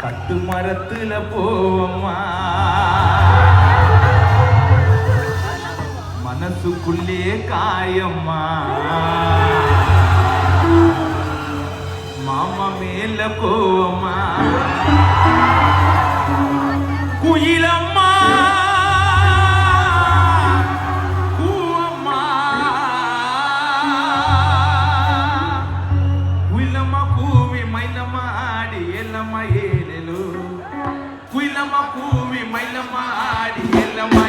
கட்டு மரத்துல போவம்மா மனசுக்குள்ளே காயம்மா மாமா மேல கோவம்மா குயிலம்மா கூவம்மா குயிலம்மா கூவி மைலம்மா ஆடி எல்லம்மா ஏலெலோ குயிலம்மா கூவி மைலம்மா ஆடி எல்லம்மா